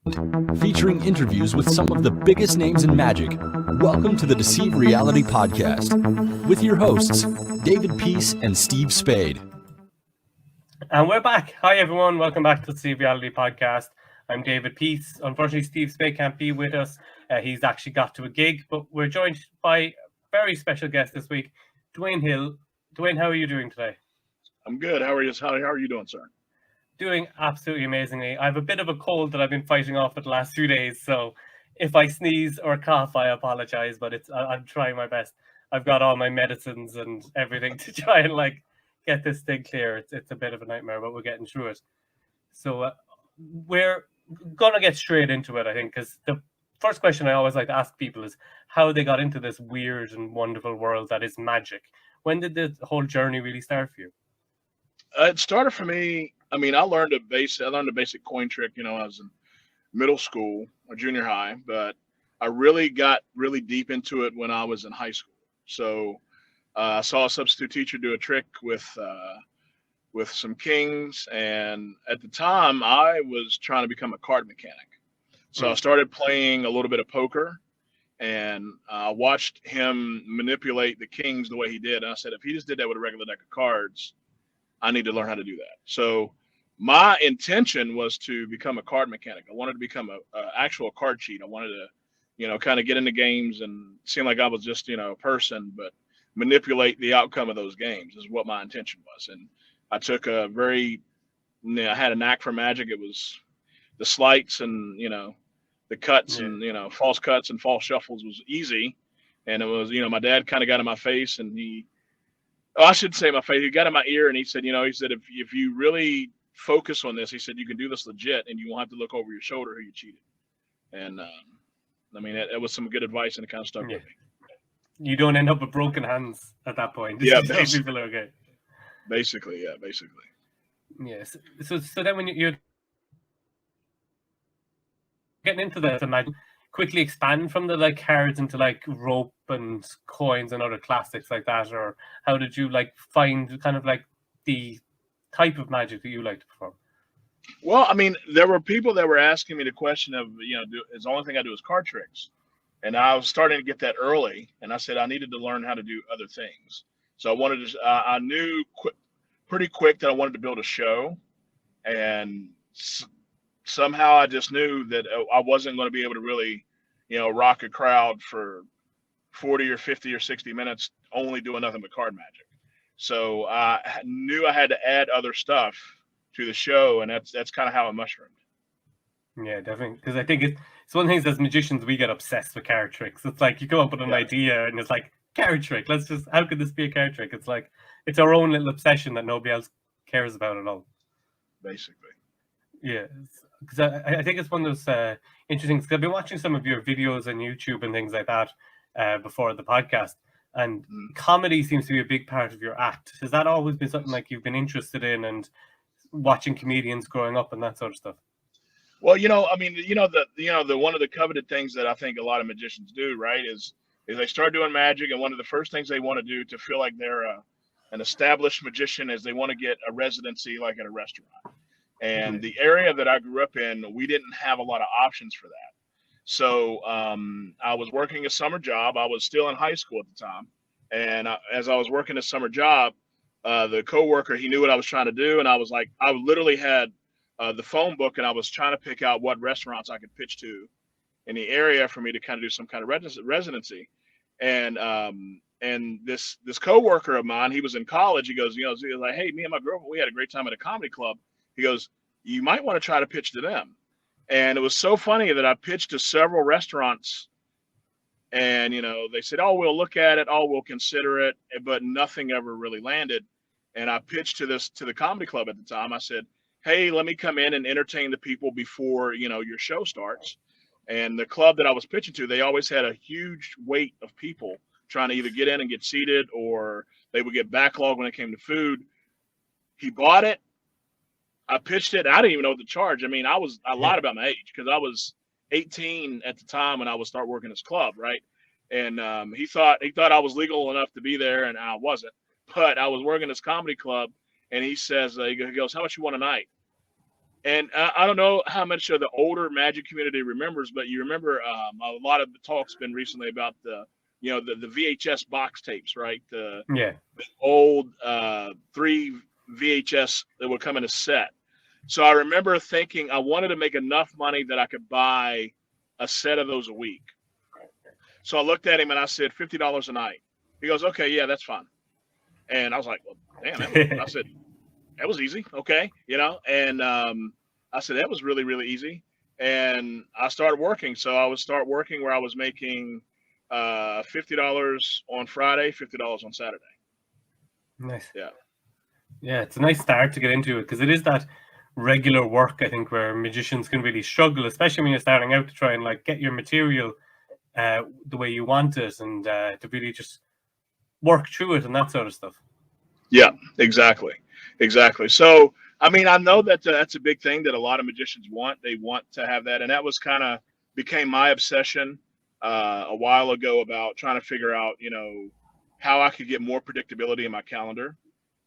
featuring interviews with some of the biggest names in magic. Welcome to the Deceive Reality Podcast with your hosts, David Peace and Steve Spade. And we're back. Hi, everyone. Welcome back to the Deceive Reality Podcast. I'm David Peace. Unfortunately, Steve Spade can't be with us. He's actually got to a gig, but we're joined by a very special guest this week, Dewayne Hill. Dewayne, how are you doing today? I'm good. How are you? How are you doing, sir? Doing absolutely amazingly. I have a bit of a cold that I've been fighting off for the last 2 days, so if I sneeze or cough, I apologize, but I'm trying my best. I've got all my medicines and everything to try and get this thing clear. It's a bit of a nightmare, but we're getting through it. So we're gonna get straight into it, I think, because the first question I always like to ask people is how they got into this weird and wonderful world that is magic. When did the whole journey really start for you? It started for me. I mean, I learned a basic coin trick. I was in middle school or junior high, but I really got really deep into it when I was in high school. So I saw a substitute teacher do a trick with some kings, and at the time I was trying to become a card mechanic. So I started playing a little bit of poker, and I watched him manipulate the kings the way he did. And I said, if he just did that with a regular deck of cards, I need to learn how to do that. So my intention was to become a card mechanic. I wanted to become a actual card cheat. I wanted to, kind of get into games and seem like I was just, a person, but manipulate the outcome of those games is what my intention was. And I took I had a knack for magic. It was the sleights and, the cuts and, false cuts and false shuffles was easy. And it was, my dad kind of got in my face, and I should say my face. He got in my ear, and he said, if you really focus on this, he said, you can do this legit, and you won't have to look over your shoulder who you cheated. And that was some good advice, and it kind of stuck with me. You don't end up with broken hands at that point. Yeah, people are okay. Basically. Yes. So then when you're getting into that, imagine quickly expand from the cards into rope and coins and other classics like that, or how did you find kind of the type of magic that you like to perform? Well, I mean, there were people that were asking me the question of, is the only thing I do is card tricks. And I was starting to get that early, and I said I needed to learn how to do other things. So I knew pretty quick that I wanted to build a show, and somehow I just knew that I wasn't going to be able to really, rock a crowd for 40 or 50 or 60 minutes only doing nothing but card magic. So I knew I had to add other stuff to the show, and that's kind of how it mushroomed. Yeah, definitely. Because I think it's one of the things as magicians, we get obsessed with card tricks. It's like you come up with an idea, and it's like, card trick. How could this be a card trick? It's like, it's our own little obsession that nobody else cares about at all. Basically. Yeah. Because I think it's one of those interesting, because I've been watching some of your videos on YouTube and things like that before the podcast, and comedy seems to be a big part of your act. Has that always been something you've been interested in, and watching comedians growing up and that sort of stuff? Well, the one of the coveted things that I think a lot of magicians do, right, is they start doing magic, and one of the first things they want to do to feel like they're an established magician is they want to get a residency at a restaurant. And the area that I grew up in, we didn't have a lot of options for that. So I was working a summer job. I was still in high school at the time. And as I was working a summer job, the coworker, he knew what I was trying to do. And I was like, I literally had the phone book, and I was trying to pick out what restaurants I could pitch to in the area for me to kind of do some kind of residency. And this coworker of mine, he was in college. He goes, he was like, hey, me and my girlfriend, we had a great time at a comedy club. He goes, you might want to try to pitch to them. And it was so funny that I pitched to several restaurants, and, they said, oh, we'll look at it. Oh, we'll consider it. But nothing ever really landed. And I pitched to the comedy club at the time. I said, hey, let me come in and entertain the people before, your show starts. And the club that I was pitching to, they always had a huge weight of people trying to either get in and get seated, or they would get backlogged when it came to food. He bought it. I pitched it. I didn't even know what to charge. I mean, I lied about my age, because I was 18 at the time when I would start working this club, right? And he thought I was legal enough to be there, and I wasn't. But I was working this comedy club, and he says, he goes, how much you want a night? And I don't know how much of the older magic community remembers, but you remember a lot of the talk's been recently about the VHS box tapes, right? Yeah. The old 3 VHS that would come in a set. So I remember thinking I wanted to make enough money that I could buy a set of those a week. So I looked at him and I said, $50 a night. He goes, okay, yeah, that's fine. And I was like, well, damn, I said, that was easy. Okay. And I said, that was really, really easy. And I started working. So I would start working where I was making $50 on Friday, $50 on Saturday. Nice. Yeah. Yeah, it's a nice start to get into it, because it is that regular work, I think, where magicians can really struggle, especially when you're starting out, to try and like get your material the way you want it, and to really just work through it and that sort of stuff. Yeah, exactly. So, I mean, I know that that's a big thing that a lot of magicians want. They want to have that. And that was became my obsession a while ago, about trying to figure out, how I could get more predictability in my calendar.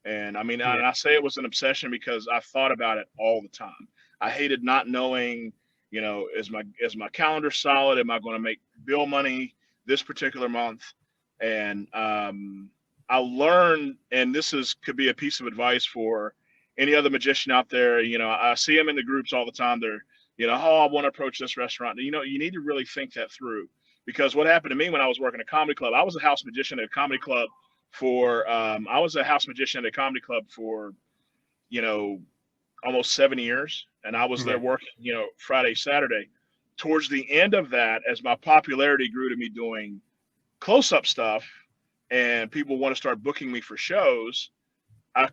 And I mean, Yeah. and I say it was an obsession because I thought about it all the time. I hated not knowing, is my calendar solid? Am I going to make bill money this particular month? And I learned, and could be a piece of advice for any other magician out there. I see them in the groups all the time. They're, oh, I want to approach this restaurant. You need to really think that through, because what happened to me when I was working at a comedy club, I was a house magician at a comedy club for almost 7 years, and I was there working, Friday, Saturday. Towards the end of that, as my popularity grew to me doing close-up stuff, and people want to start booking me for shows, I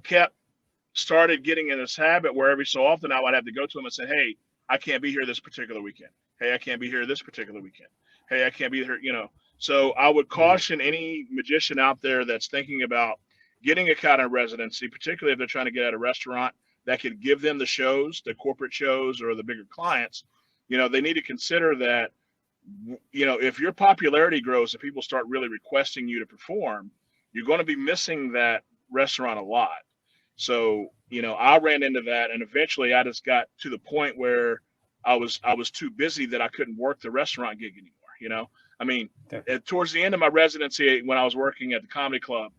started getting in this habit where every so often I would have to go to them and say, hey, I can't be here this particular weekend. Hey, I can't be here this particular weekend. Hey, I can't be here, So I would caution any magician out there that's thinking about getting a kind of residency, particularly if they're trying to get at a restaurant that could give them the shows, the corporate shows, or the bigger clients. They need to consider that, if your popularity grows and people start really requesting you to perform, you're going to be missing that restaurant a lot. So, I ran into that, and eventually I just got to the point where I was too busy that I couldn't work the restaurant gig anymore. I mean, towards the end of my residency, when I was working at the comedy club,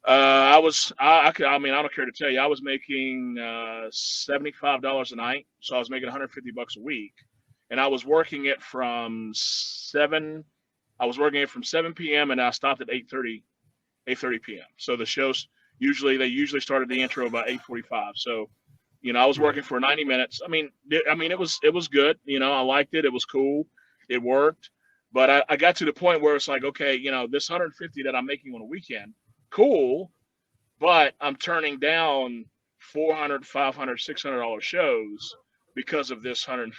I don't care to tell you, I was making $75 a night. So I was making $150 a week, and I was working it from 7 p.m. and I stopped at 8:30 p.m. So the shows usually started the intro about 8:45. So, I was working for 90 minutes. I mean, it was good. I liked it. It was cool. It worked. But I got to the point where it's like, okay, this 150 that I'm making on a weekend, cool, but I'm turning down $400, $500, $600 shows because of this $150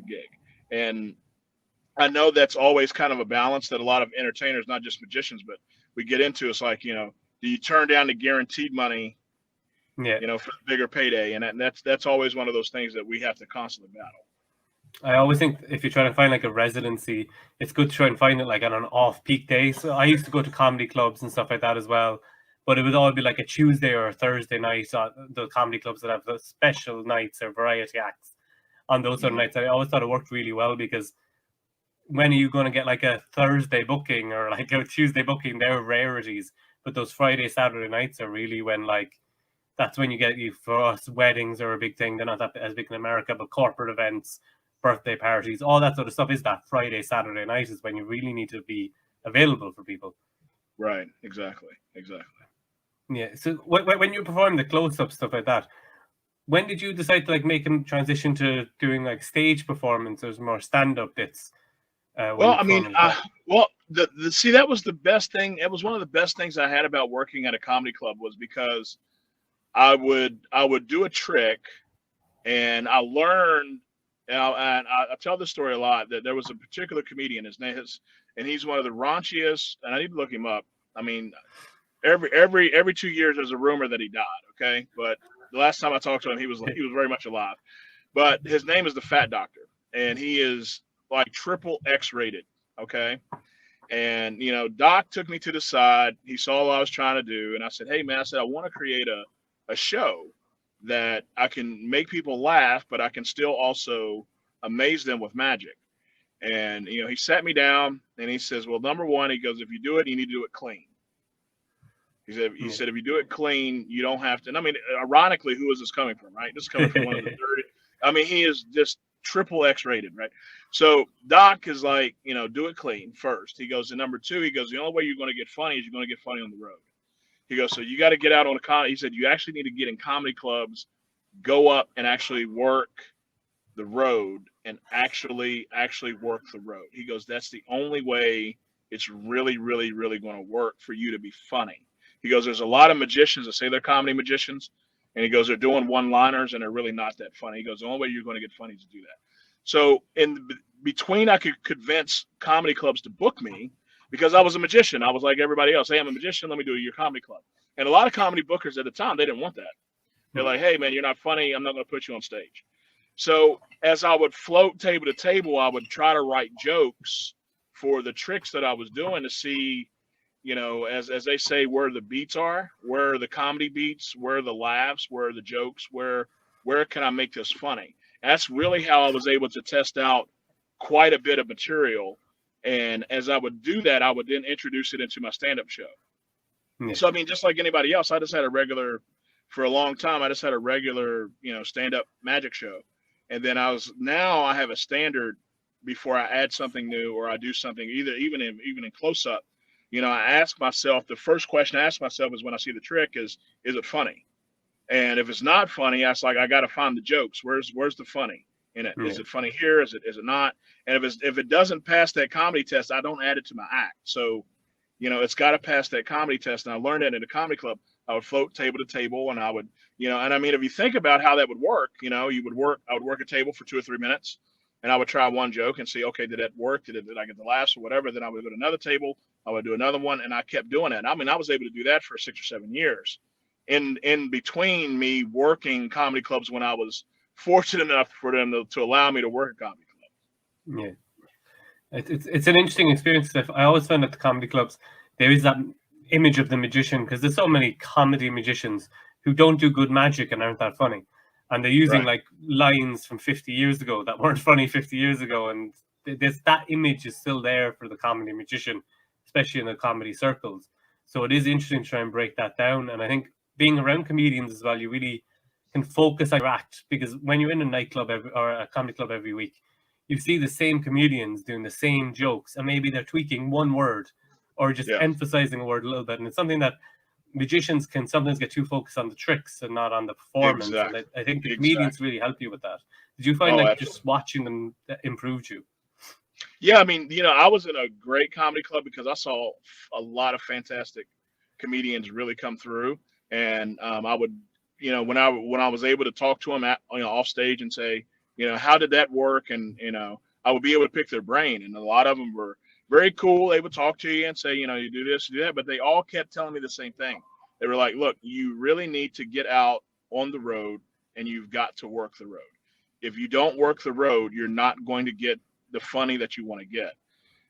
gig. And I know that's always kind of a balance that a lot of entertainers, not just magicians, but we get into. It's like, do you turn down the guaranteed money, for the bigger payday? And that's always one of those things that we have to constantly battle. I always think if you're trying to find like a residency, it's good to try and find it like on an off-peak day. So I used to go to comedy clubs and stuff like that as well, but it would all be like a Tuesday or a Thursday night. The comedy clubs that have the special nights or variety acts on those sort of nights. I always thought it worked really well, because when are you going to get like a Thursday booking or like a Tuesday booking? They're rarities, but those Friday, Saturday nights are really when that's when you get for us, weddings are a big thing. They're not that as big in America, but corporate events, birthday parties, all that sort of stuff is that Friday, Saturday night is when you really need to be available for people. Right. Exactly. Yeah. So when you perform the close-up stuff like that, when did you decide to make a transition to doing stage performances, more stand-up bits? Well, I mean, see, that was the best thing. It was one of the best things I had about working at a comedy club, was because I would do a trick, and I learned. And I tell this story a lot, that there was a particular comedian, his name is, and he's one of the raunchiest, and I need to look him up. I mean, every 2 years there's a rumor that he died. Okay. But the last time I talked to him, he was very much alive, but his name is the Fat Doctor, and he is like triple X rated. Okay. And, Doc took me to the side. He saw what I was trying to do. And I said, hey man, I want to create a show that I can make people laugh, but I can still also amaze them with magic. And he sat me down and he says, well, number one, he goes, if you do it, you need to do it clean. He said, if you do it clean, you don't have to. And I mean, ironically, who is this coming from, right? This is coming from one of the dirty. I mean, he is just triple X rated, right? So Doc is like, do it clean first. He goes, and number two, he goes, the only way you're going to get funny is you're going to get funny on the road. He goes, so you got to get out on a comedy. He said, you actually need to get in comedy clubs, go up and actually work the road and actually work the road. He goes, that's the only way it's really, really, really going to work for you to be funny. He goes, there's a lot of magicians that say they're comedy magicians. And he goes, they're doing one-liners and they're really not that funny. He goes, the only way you're going to get funny is to do that. So in between, I could convince comedy clubs to book me because I was a magician. I was like everybody else. Hey, I'm a magician. Let me do your comedy club. And a lot of comedy bookers at the time, they didn't want that. They're like, hey, man, you're not funny. I'm not going to put you on stage. So as I would float table to table, I would try to write jokes for the tricks that I was doing to see, as they say, where the beats are, where are the comedy beats, where are the laughs, where are the jokes, where can I make this funny? And that's really how I was able to test out quite a bit of material. And as I would do that, I would then introduce it into my stand-up show. Yeah. So, I mean, just like anybody else, for a long time, I just had a regular, stand-up magic show. And then I have a standard before I add something new or I do something even in close-up. I ask myself, the first question I ask myself is when I see the trick is it funny? And if it's not funny, I got to find the jokes. Where's the funny in it? Is it funny here? Is it not? And if it doesn't pass that comedy test, I don't add it to my act. So, it's got to pass that comedy test. And I learned that in a comedy club. I would float table to table and I would, and I mean, if you think about how that would work, I would work a table for 2 or 3 minutes and I would try one joke and see, okay, did that work? Did I get the laughs or whatever? Then I would go to another table. I would do another one. And I kept doing it. I mean, I was able to do that for 6 or 7 years in between me working comedy clubs when I was fortunate enough for them to allow me to work a comedy club. Yeah. It's an interesting experience. I always find at the comedy clubs, there is that image of the magician because there's so many comedy magicians who don't do good magic and aren't that funny. And they're using like lines from 50 years ago that weren't funny 50 years ago. And that image is still there for the comedy magician, especially in the comedy circles. So it is interesting to try and break that down. And I think being around comedians as well, you really can focus on your act because when you're in a nightclub or a comedy club every week, you see the same comedians doing the same jokes and maybe they're tweaking one word or just emphasizing a word a little bit. And it's something that magicians can sometimes get too focused on the tricks and not on the performance. Exactly. And I think the comedians really help you with that. Did you find just watching them that improved you? Yeah, I mean, I was in a great comedy club because I saw a lot of fantastic comedians really come through. And I would, when I was able to talk to them off stage and say, how did that work? And, I would be able to pick their brain. And a lot of them were very cool. They would talk to you and say, you do this, you do that. But they all kept telling me the same thing. They were like, look, you really need to get out on the road and you've got to work the road. If you don't work the road, you're not going to get the funny that you want to get.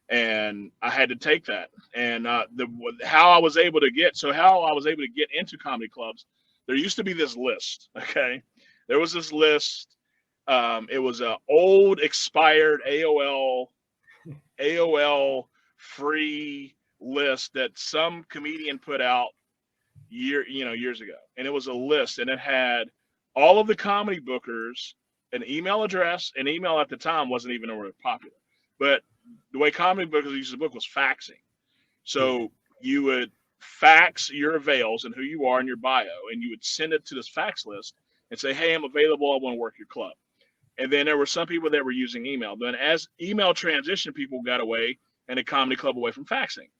And I had to take that. And how I was able to get into comedy clubs, there used to be this list. Okay. There was this list. It was an old expired AOL free list that some comedian put out years ago. And it was a list and it had all of the comedy bookers, an email address. And email at the time wasn't even really popular, but the way comedy bookers used to book was faxing. So you would fax your avails and who you are in your bio, and you would send it to this fax list and say, hey, I'm available. I want to work your club. And then there were some people that were using email. Then as email transitioned, people got away and a comedy club away from faxing.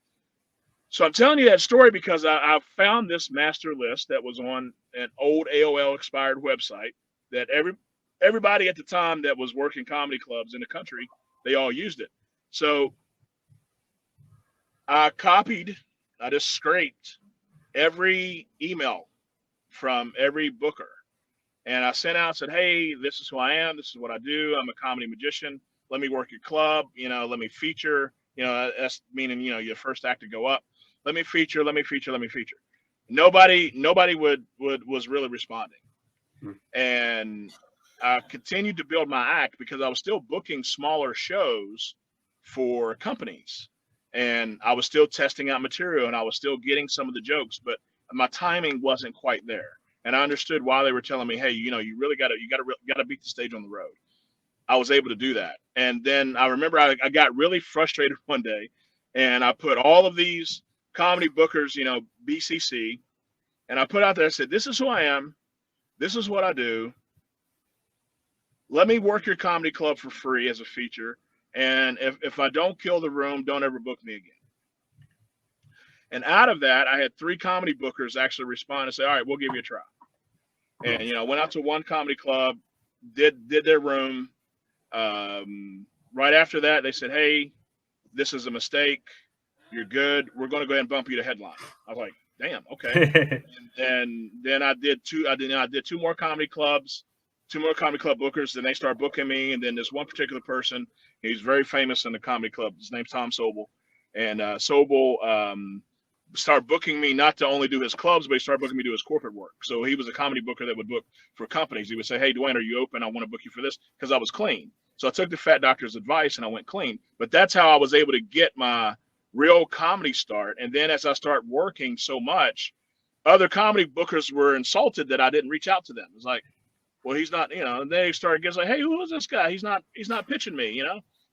So I'm telling you that story because I found this master list that was on an old AOL expired website that everybody at the time that was working comedy clubs in the country, they all used it. So I just scraped every email from every booker. And I sent out, said, hey, this is who I am. This is what I do. I'm a comedy magician. Let me work your club. Let me feature. That's meaning, your first act to go up. Let me feature. Nobody was really responding. And I continued to build my act because I was still booking smaller shows for companies, and I was still testing out material, and I was still getting some of the jokes, but my timing wasn't quite there. And I understood why they were telling me, hey, you really got to beat the stage on the road. I was able to do that. And then I remember I got really frustrated one day, and I put all of these comedy bookers, BCC, and I put out there, I said, this is who I am. This is what I do. Let me work your comedy club for free as a feature. And if I don't kill the room, don't ever book me again. And out of that, I had 3 comedy bookers actually respond and say, all right, we'll give you a try. And, went out to one comedy club, did their room. Right after that, they said, hey, this is a mistake. You're good. We're going to go ahead and bump you to headline. I was like, damn, okay. And then I did 2 more comedy clubs, 2 more comedy club bookers. Then they start booking me. And then this one particular person, he's very famous in the comedy club. His name's Tom Sobel. And Sobel started booking me not to only do his clubs, but he started booking me to do his corporate work. So he was a comedy booker that would book for companies. He would say, hey, Dewayne, are you open? I want to book you for this, because I was clean. So I took the fat doctor's advice and I went clean. But that's how I was able to get my real comedy start. And then as I start working so much, other comedy bookers were insulted that I didn't reach out to them. It's like, well, he's not, and they started getting like, hey, who is this guy? He's not pitching me,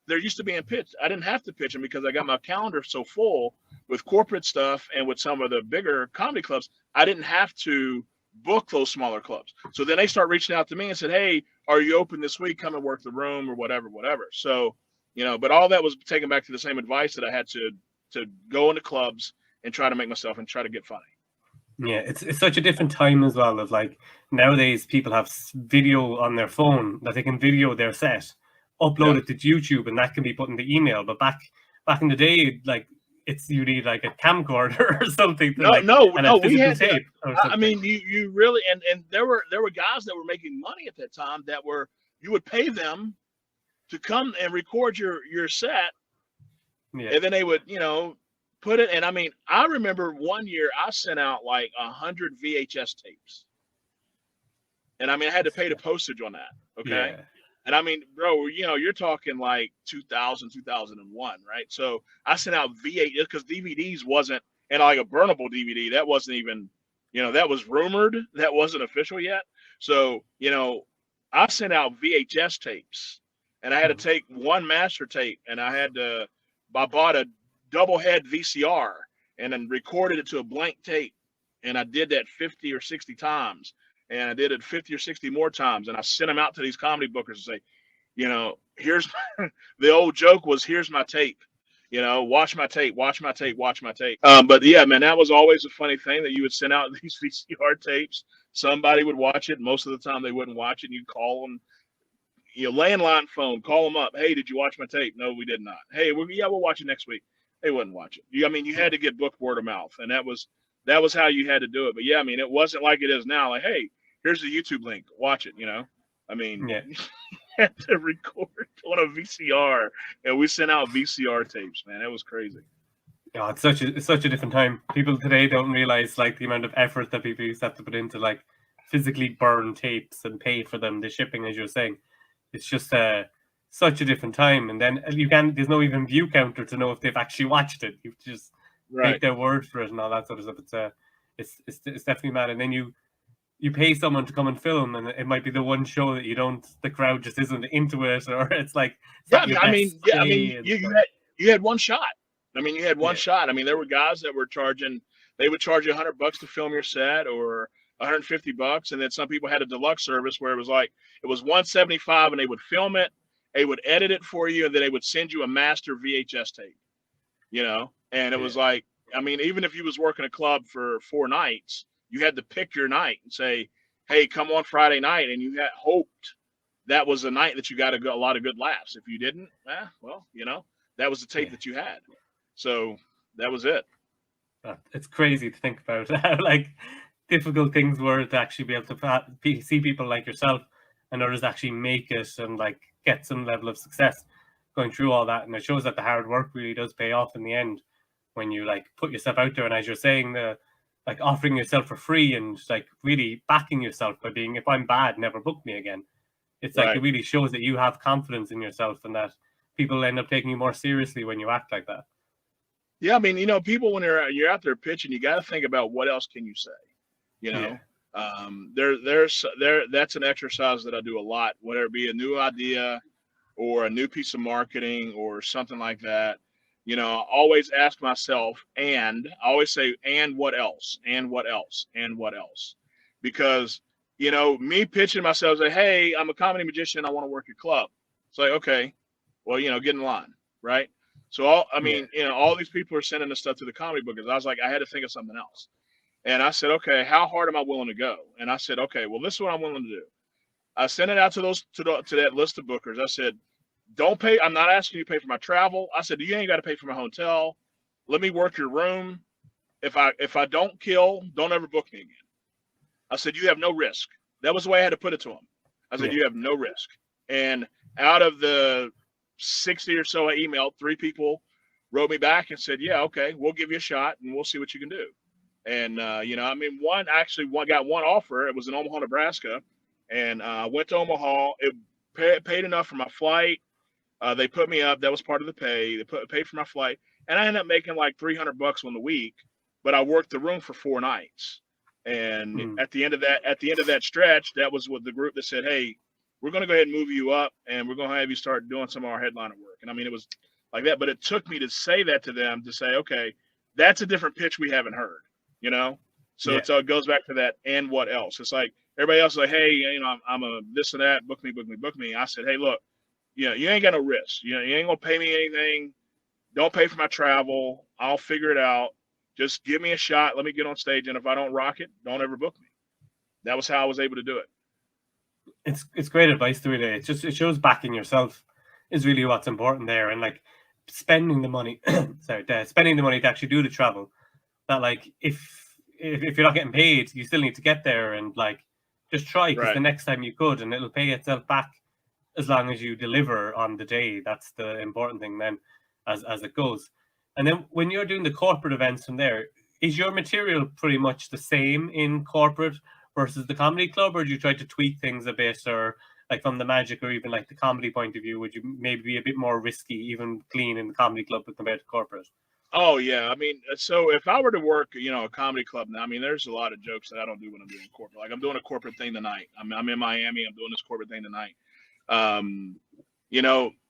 They're used to being pitched. I didn't have to pitch him because I got my calendar so full with corporate stuff and with some of the bigger comedy clubs. I didn't have to book those smaller clubs. So then they start reaching out to me and said, hey, are you open this week? Come and work the room or whatever. So, but all that was taken back to the same advice that I had to go into clubs and try to make myself and try to get funny. Yeah, it's such a different time as well. Of like nowadays, people have video on their phone that they can video their set, upload it to YouTube, and that can be put in the email. But back in the day, like you need like a camcorder or something. We had tape. I mean, you really and there were guys that were making money at that time that you would pay them to come and record your set, and then they would put it. And I mean, I remember one year I sent out like 100 VHS tapes, and I mean I had to pay the postage on that. Okay. Yeah. And I mean, bro, you're talking like 2000, 2001, right? So I sent out V8 because DVDs wasn't, and like a burnable DVD, that wasn't even, that was rumored. That wasn't official yet. So, I sent out VHS tapes, and I had to take one master tape, and I bought a double head VCR and then recorded it to a blank tape. And I did that 50 or 60 times. And I did it 50 or 60 more times. And I sent them out to these comedy bookers and say, here's the old joke was, here's my tape, watch my tape. But yeah, man, that was always a funny thing that you would send out these VCR tapes. Somebody would watch it. Most of the time they wouldn't watch it. You'd call them, landline phone, call them up. Hey, did you watch my tape? No, we did not. Hey, we'll watch it next week. They wouldn't watch it. You had to get booked word of mouth. And that was how you had to do it. But yeah, I mean, it wasn't like it is now. Like, hey, here's the YouTube link. Watch it, I mean, you had to record on a VCR, and we sent out VCR tapes, man. It was crazy. Yeah, it's such a different time. People today don't realize like the amount of effort that people used to have to put into like physically burn tapes and pay for them, the shipping, as you're saying. It's just such a different time. And then there's no even view counter to know if they've actually watched it. You just take their word for it and all that sort of stuff. It's definitely mad. And then you pay someone to come and film, and it might be the one show that the crowd just isn't into it, or it's like you had one shot. I mean, you had one shot. I mean, there were guys that they would charge you $100 to film your set, or $150, and then some people had a deluxe service where it was $175, and they would film it, they would edit it for you, and then they would send you a master VHS tape. And it was like, I mean, even if you was working a club for 4 nights, you had to pick your night and say, hey, come on Friday night. And you had hoped that was a night that you got a lot of good laughs. If you didn't, that was the tape that you had. So that was it. It's crazy to think about how like difficult things were to actually be able to see people like yourself and others actually make it and like get some level of success going through all that. And it shows that the hard work really does pay off in the end when you like put yourself out there. And as you're saying, the like offering yourself for free and like really backing yourself by being, if I'm bad, never book me again. It's like Right. it really shows that you have confidence in yourself and that people end up taking you more seriously when you act like that. Yeah, I mean, people when you're out there pitching, you got to think about what else can you say. You know, that's an exercise that I do a lot, whether it be a new idea or a new piece of marketing or something like that. I always ask myself, and I always say, and what else? And what else? And what else? Because, me pitching myself, say, hey, I'm a comedy magician. I want to work your club. It's like, okay, well, get in line, right? So, all these people are sending this stuff to the comedy book. I was like, I had to think of something else. And I said, okay, how hard am I willing to go? And I said, okay, well, this is what I'm willing to do. I sent it out to that list of bookers. I said, don't pay. I'm not asking you to pay for my travel. I said, you ain't got to pay for my hotel. Let me work your room. If I don't kill, don't ever book me again. I said, you have no risk. That was the way I had to put it to them. I said, you have no risk. And out of the 60 or so I emailed, 3 people wrote me back and said, yeah, okay, we'll give you a shot and we'll see what you can do. And, one got one offer. It was in Omaha, Nebraska. And I went to Omaha. It paid enough for my flight. They put me up. That was part of the pay. They paid for my flight. And I ended up making like $300 on the week, but I worked the room for 4 nights. And at the end of that stretch, that was with the group that said, hey, we're going to go ahead and move you up and we're going to have you start doing some of our headliner work. And it was like that, but it took me to say that to them to say, okay, that's a different pitch we haven't heard, So it goes back to that. And what else? It's like everybody else is like, hey, I'm a this and that, book me. I said, hey, look, you ain't got no risk. You ain't going to pay me anything. Don't pay for my travel. I'll figure it out. Just give me a shot. Let me get on stage. And if I don't rock it, don't ever book me. That was how I was able to do it. It's great advice to really. It shows backing yourself is really what's important there, and like spending the money. Spending the money to actually do the travel. That like if you're not getting paid, you still need to get there and like just try because the next time you could, and it'll pay itself back as long as you deliver on the day. That's the important thing then, as it goes. And then when you're doing the corporate events from there, is your material pretty much the same in corporate versus the comedy club, or do you try to tweak things a bit, or like from the magic or even like the comedy point of view, would you maybe be a bit more risky, even clean in the comedy club compared to corporate? Oh yeah, so if I were to work, a comedy club now, there's a lot of jokes that I don't do when I'm doing corporate. Like I'm doing a corporate thing tonight. I'm in Miami. I'm doing this corporate thing tonight.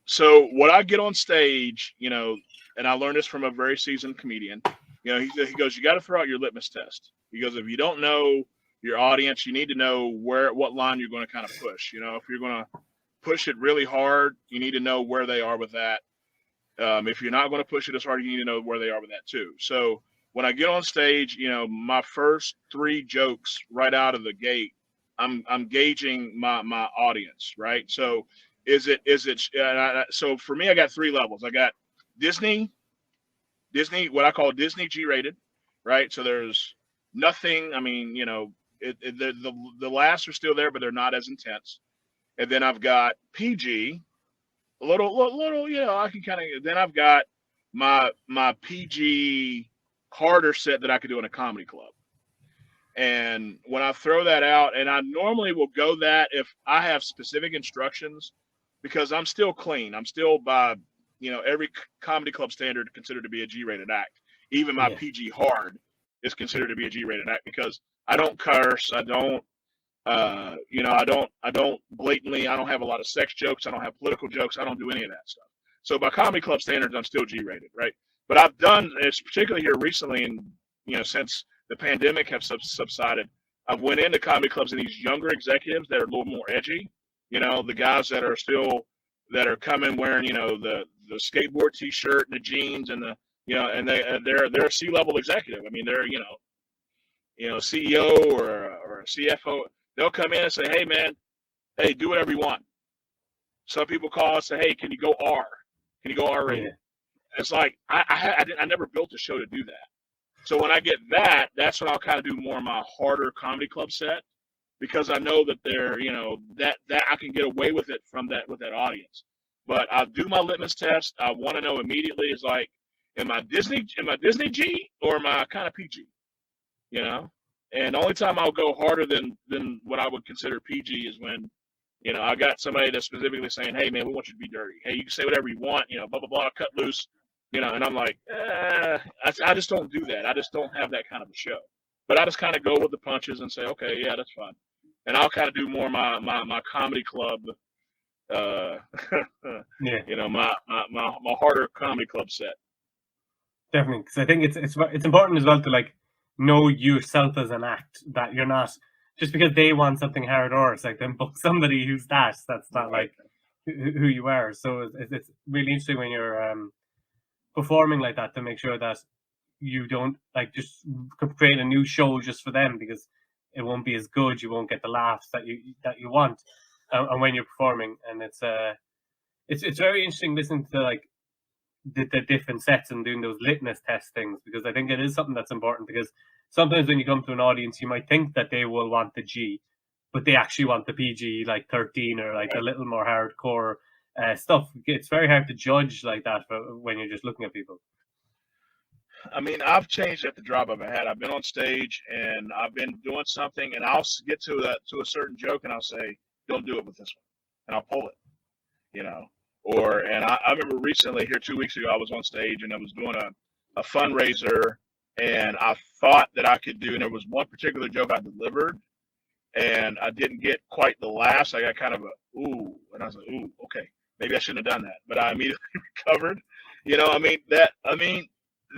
So when I get on stage, and I learned this from a very seasoned comedian, he goes, you got to throw out your litmus test. He goes, if you don't know your audience, you need to know what line you're going to kind of push. If you're going to push it really hard, you need to know where they are with that. If you're not going to push it as hard, you need to know where they are with that too. So when I get on stage, my first 3 jokes right out of the gate, I'm gauging my audience, right? So so for me, I got 3 levels. I got Disney, what I call Disney G-rated, right? So there's nothing. The laughs are still there, but they're not as intense. And then I've got PG, a little, I can kind of. Then I've got my PG harder set that I could do in a comedy club. And when I throw that out, and I normally will go that if I have specific instructions, because I'm still clean. I'm still by, every comedy club standard considered to be a G-rated act. Even my PG hard is considered to be a G-rated act because I don't curse. I don't, I don't blatantly, I don't have a lot of sex jokes. I don't have political jokes. I don't do any of that stuff. So by comedy club standards, I'm still G-rated, right? But I've done, it's particularly here recently, and, since the pandemic have subsided, I've went into comedy clubs and these younger executives that are a little more edgy, the guys that are coming wearing, the skateboard T-shirt and the jeans and and they're a C-level executive. They're, CEO or a CFO. They'll come in and say, hey man, hey, do whatever you want. Some people call and say, hey, can you go R? Can you go R rated? It's like, I never built a show to do that. So when I get that, that's when I'll kind of do more of my harder comedy club set, because I know that they're, that I can get away with it with that audience. But I'll do my litmus test. I want to know immediately is like, am I Disney G or am I kind of PG? you know. And the only time I'll go harder than what I would consider PG is when, you know, I got somebody that's specifically saying, "Hey, man, we want you to be dirty. Hey, you can say whatever you want, you know, blah blah blah, cut loose, you know." And I'm like, I just don't do that. I just don't have that kind of a show. But I just kind of go with the punches and say, okay, yeah, that's fine. And I'll kind of do more my comedy club, Yeah, you know, my harder comedy club set. definitely. Because I think it's important as well to like know yourself as an act, that you're not just because they want something harder. It's like then book somebody who's that's not Right. like who you are. So it's really interesting when you're performing like that to make sure that you don't like just create a new show just for them, because it won't be as good. You won't get the laughs that you want, and when you're performing. And it's very interesting listening to like the different sets and doing those litmus test things, because I think it is something that's important, because sometimes when you come to an audience you might think that they will want the G, but they actually want the PG like 13 or like a little more hardcore stuff. It's very hard to judge like that when you're just looking at people. I mean, I've changed at the drop of a hat. I've been on stage and I've been doing something, and I'll get to a certain joke, and I'll say, "Don't do it with this one," and I'll pull it, you know. And I remember recently here 2 weeks ago, I was on stage and I was doing a fundraiser, and I thought that I could do, and there was one particular joke I delivered, and I didn't get quite the laughs. I got kind of a ooh, and I was like, ooh, okay, maybe I shouldn't have done that, but I immediately recovered. You know,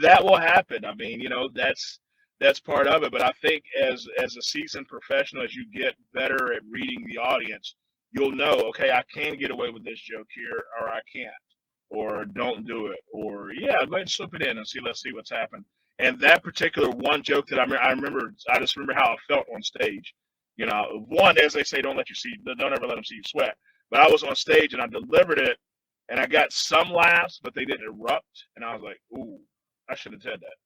that will happen. I mean, you know, that's part of it. But I think as a seasoned professional, as you get better at reading the audience, you'll know, okay, I can get away with this joke here, or I can't, or don't do it, or yeah, go ahead and slip it in and let's see what's happened. And that particular one joke that I remember, I just remember how I felt on stage. You know, one, as they say, don't ever let them see you sweat. But I was on stage and I delivered it, and I got some laughs, but they didn't erupt, and I was like, ooh, I should have said that.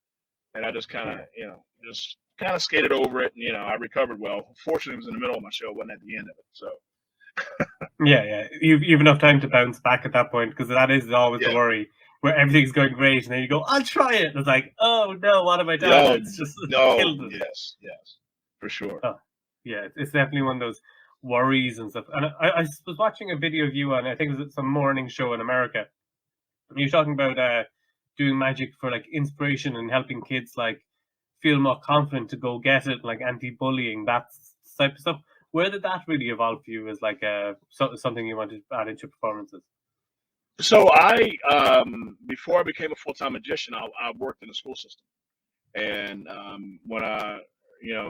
And I just kind of, you know, just kind of skated over it, and you know, I recovered well. Fortunately, it was in the middle of my show, wasn't at the end of it. So Yeah. You've enough time to bounce back at that point, because that is always the worry, where everything's going great and then you go, I'll try it. And it's like, oh no, what have I done? It's just killed it. Yes, for sure. Oh, yeah, it's definitely one of those worries and stuff. And I was watching a video of you on, I think it was some morning show in America. And you're talking about doing magic for like inspiration and helping kids like feel more confident to go get it, like anti-bullying, that type of stuff. Where did that really evolve for you as like something you wanted to add into performances? So before I became a full-time magician, I worked in the school system, and when I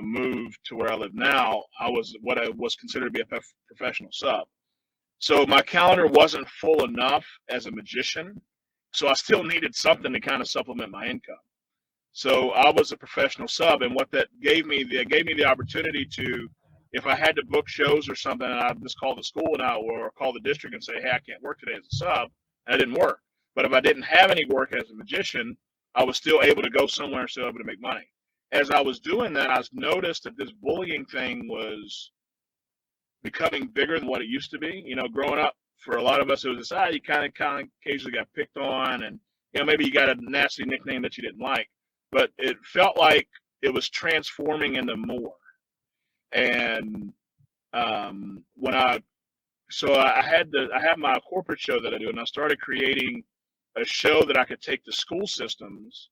moved to where I live now, I was what I was considered to be a professional sub. So my calendar wasn't full enough as a magician, so I still needed something to kind of supplement my income. So I was a professional sub, and what that gave me the opportunity to, if I had to book shows or something, I'd just call the school now or call the district and say, hey, I can't work today as a sub. And I didn't work. But if I didn't have any work as a magician, I was still able to go somewhere and still able to make money. As I was doing that, I noticed that this bullying thing was becoming bigger than what it used to be. You know, growing up, for a lot of us, it was this, you kind of occasionally got picked on, and maybe you got a nasty nickname that you didn't like. But it felt like it was transforming into more. And when I have my corporate show that I do, and I started creating a show that I could take to school systems,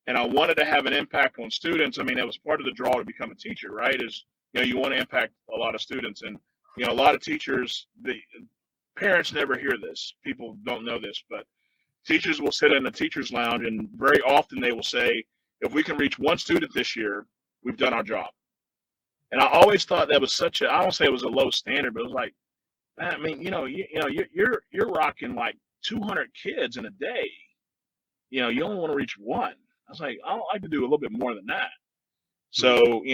and I wanted to have an impact on students. I mean, that was part of the draw to become a teacher, right? Is you want to impact a lot of students, and a lot of teachers, the parents never hear this. People don't know this, but teachers will sit in the teacher's lounge, and very often they will say, if we can reach one student this year, we've done our job. And I always thought that was I don't say it was a low standard, but it was like, I mean, you're rocking like 200 kids in a day. You only want to reach one. I was like, I'd like to do a little bit more than that. So,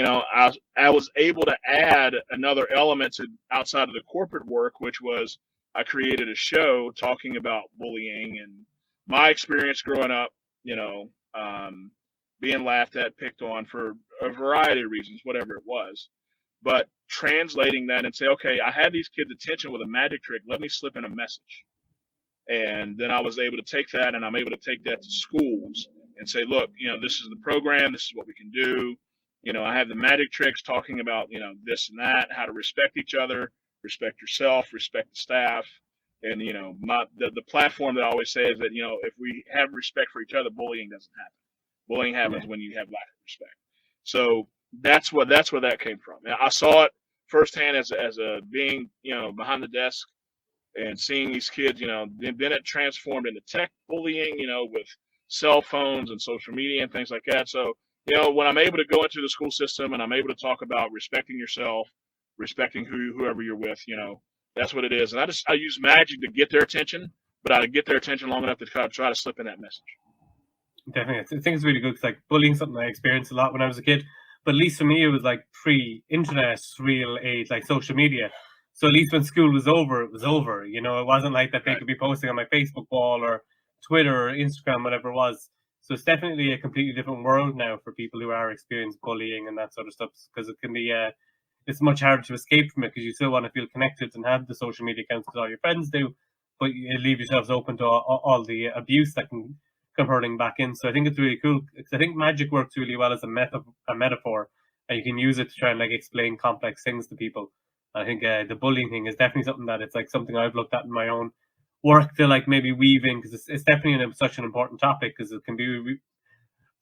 I was able to add another element to outside of the corporate work, which was I created a show talking about bullying and my experience growing up, being laughed at, picked on for a variety of reasons, whatever it was, but translating that and say, okay, I had these kids' attention with a magic trick. Let me slip in a message. And then I was able to take that, and I'm able to take that to schools and say, look, this is the program. This is what we can do. I have the magic tricks talking about, this and that, how to respect each other, respect yourself, respect the staff. And, the platform that I always say is that, if we have respect for each other, bullying doesn't happen. Bullying happens when you have lack of respect. So that's where that came from. And I saw it firsthand as a being, behind the desk and seeing these kids, then it transformed into tech bullying, with cell phones and social media and things like that. So, when I'm able to go into the school system and I'm able to talk about respecting yourself, respecting whoever you're with, that's what it is. And I use magic to get their attention, but I get their attention long enough to try to slip in that message. Definitely. I think it's really good because bullying something I experienced a lot when I was a kid. But at least for me, it was pre-internet, real age, social media. So at least when school was over, it was over. It wasn't like that they could be posting on my Facebook wall or Twitter or Instagram, whatever it was. So it's definitely a completely different world now for people who are experiencing bullying and that sort of stuff, because it can be it's much harder to escape from it because you still want to feel connected and have the social media accounts because all your friends do, but you leave yourselves open to all the abuse that can come hurling back in. So I think it's really cool because I think magic works really well as a metaphor, and you can use it to try and explain complex things to people. I think the bullying thing is definitely something that it's something I've looked at in my own work to maybe weave in, because it's definitely such an important topic, because it can be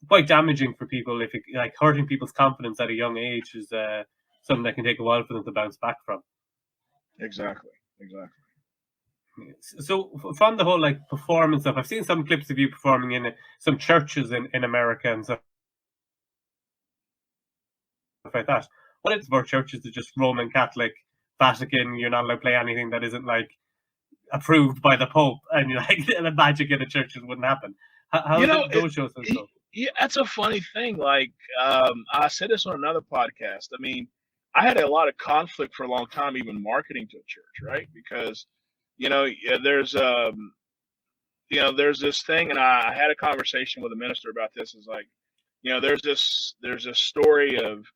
quite damaging for people if it hurting people's confidence at a young age is something that can take a while for them to bounce back from. Exactly. So from the whole performance stuff, I've seen some clips of you performing in some churches in America and stuff like that. What is for churches that just Roman Catholic, Vatican? You're not allowed to play anything that isn't approved by the Pope, and the magic in the churches wouldn't happen. How those shows and stuff? Yeah, that's a funny thing. I said this on another podcast. I mean, I had a lot of conflict for a long time, even marketing to a church, right? Because, there's this thing, and I had a conversation with a minister about this. Is there's this story of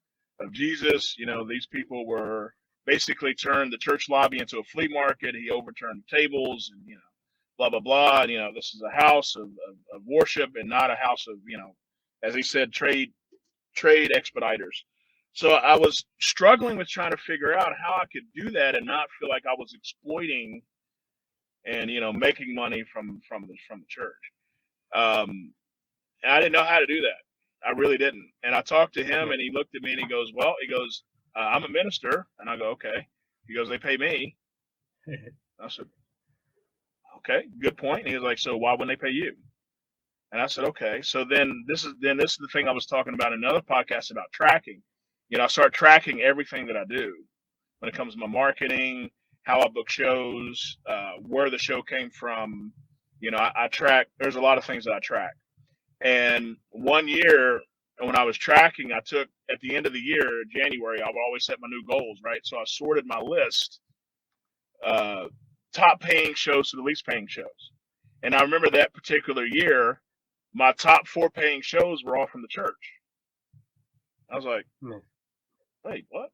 Jesus. These people were basically turned the church lobby into a flea market. He overturned tables and, blah, blah, blah. And, this is a house of worship and not a house of, as he said, trade expediters. So I was struggling with trying to figure out how I could do that and not feel like I was exploiting and, making money from the church. And I didn't know how to do that. I really didn't. And I talked to him and he looked at me and he goes, I'm a minister. And I go, okay. He goes, they pay me. I said, okay, good point. And he was like, so why wouldn't they pay you? And I said, okay. So then this is the thing I was talking about in another podcast about tracking. I start tracking everything that I do when it comes to my marketing, how I book shows, where the show came from. I track, there's a lot of things that I track. And one year when I was tracking, I took at the end of the year, January, I would always set my new goals, right? So I sorted my list, top paying shows to the least paying shows. And I remember that particular year, my top 4 paying shows were all from the church. I was like, wait, what?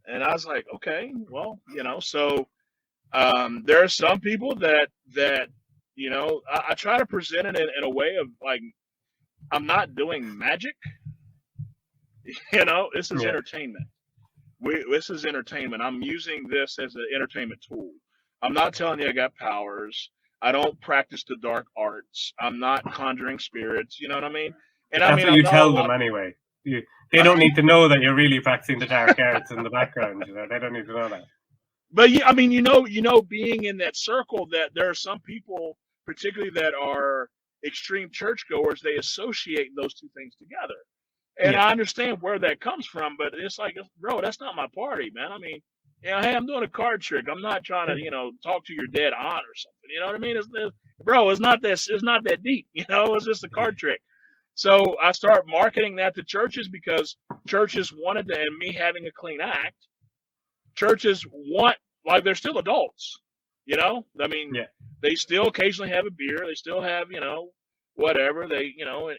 And I was like, okay, well, so there are some people that I try to present it in a way of I'm not doing magic. This is entertainment. This is entertainment. I'm using this as an entertainment tool. I'm not telling you I got powers. I don't practice the dark arts. I'm not conjuring spirits. You know what I mean? And that's what you tell them anyway. They don't need to know that you're really practicing the dark arts in the background. They don't need to know that. But yeah, I mean, being in that circle, that there are some people, particularly that are extreme churchgoers, they associate those two things together. And I understand where that comes from, but it's bro, that's not my party, man. I mean, hey, I'm doing a card trick. I'm not trying to, talk to your dead aunt or something. You know what I mean? It's not that deep. It's just a card trick. So I start marketing that to churches because churches wanted to, and me having a clean act, churches want, they're still adults, I mean, they still occasionally have a beer. They still have, whatever they,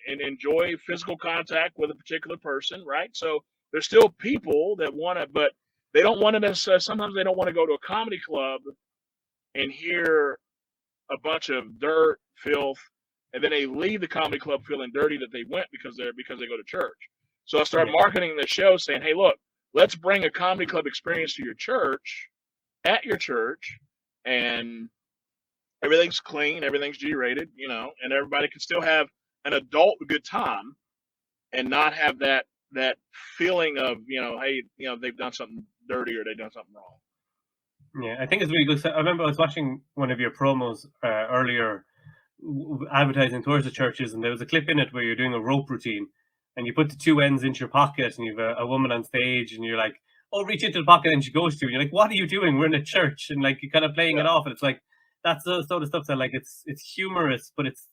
and enjoy physical contact with a particular person. Right. So there's still people that want it, but they don't want to necessarily, sometimes they don't want to go to a comedy club and hear a bunch of dirt, filth, and then they leave the comedy club feeling dirty that they went because they go to church. So I start marketing the show saying, hey, look, let's bring a comedy club experience to your church, at your church, and everything's clean, everything's G-rated, and everybody can still have an adult good time and not have that feeling of, hey, they've done something dirty or they've done something wrong. Yeah, I think it's really good. So I remember I was watching one of your promos earlier, advertising towards the churches, and there was a clip in it where you're doing a rope routine, and you put the two ends into your pocket, and you've a woman on stage, and you're like, "Oh, reach into the pocket," and she goes to you, and you're like, "What are you doing? We're in a church," and like you're kind of playing it off, and it's like that's the sort of stuff that like it's humorous, but it's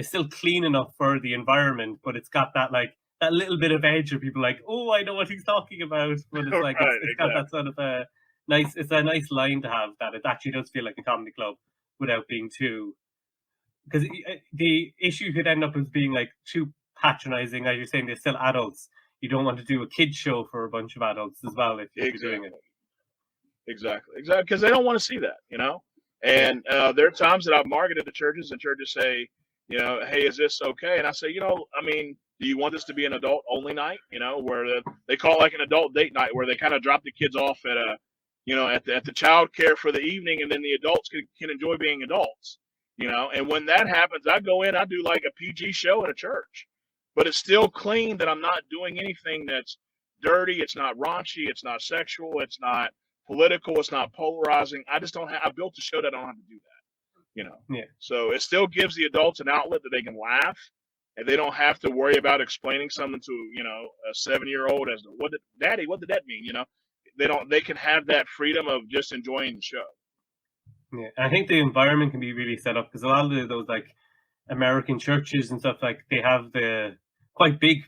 still clean enough for the environment, but it's got that like that little bit of edge where people are like, "Oh, I know what he's talking about," but it's like it's got that sort of nice. It's a nice line to have that it actually does feel like a comedy club without being too. Because the issue could end up as being like too patronizing, as you're saying. They're still adults. You don't want to do a kids show for a bunch of adults as well if you're doing it. Exactly, because they don't want to see that, And there are times that I've marketed to churches, and churches say, hey, is this okay? And I say, do you want this to be an adult only night? Where they call it like an adult date night, where they kind of drop the kids off at at the child care for the evening, and then the adults can enjoy being adults. And when that happens, I go in, I do like a PG show at a church, but it's still clean, that I'm not doing anything that's dirty. It's not raunchy. It's not sexual. It's not political. It's not polarizing. I just don't have, I built a show that I don't have to do that, Yeah. So it still gives the adults an outlet that they can laugh, and they don't have to worry about explaining something to, a 7-year-old as to what did that mean? They can have that freedom of just enjoying the show. Yeah, I think the environment can be really set up because a lot of those like American churches and stuff, like they have the quite big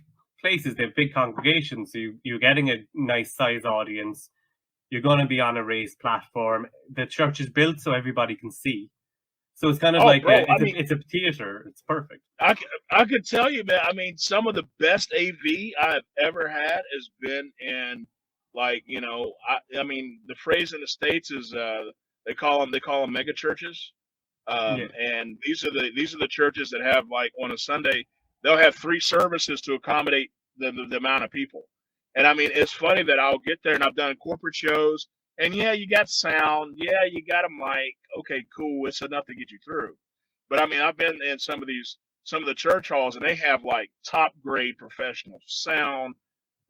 places, they have big congregations, so you're getting a nice size audience. You're going to be on a raised platform. The church is built so everybody can see. So it's kind of it's a theater. It's perfect. I could tell you, man. Some of the best AV I've ever had has been in, like, the phrase in the States is they call them mega churches. And these are the churches that have, like, on a Sunday, they'll have 3 services to accommodate the amount of people. And it's funny that I'll get there, and I've done corporate shows, and you got sound, you got a mic. Okay, cool. It's enough to get you through. But I've been in some of the church halls, and they have like top grade professional sound,